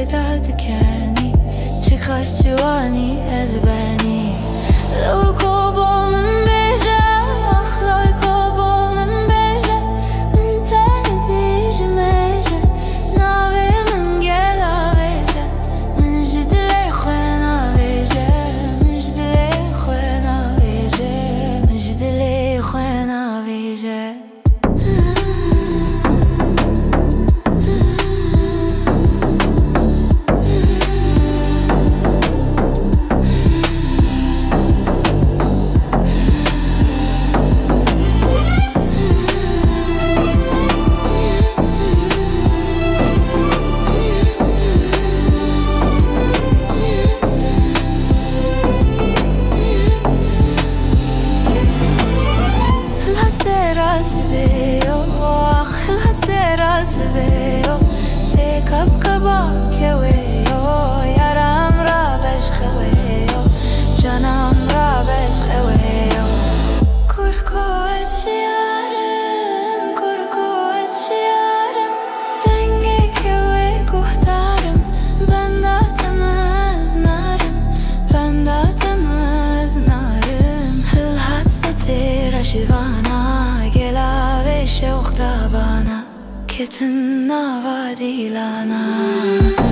تهتكاني تخش جواني أزباني لو كوبو من بيجا أخلو كوبو من بيجا من تاني جميجا نابي من قلا بيجا من جدلي خوينا بيجا من جدلي خوينا بيجا من جدلي خوينا بيجا سبيو تكب كبا كويو يارم را بش خويو جانم را بش خويو كركو اشيارم كركو اشيارم دنگي كوي كوهتارم بنداتم از نارم بنداتم از نارم هل حدستي رشيوانا گلاوي شوخ دابانا كتنا وادي لنا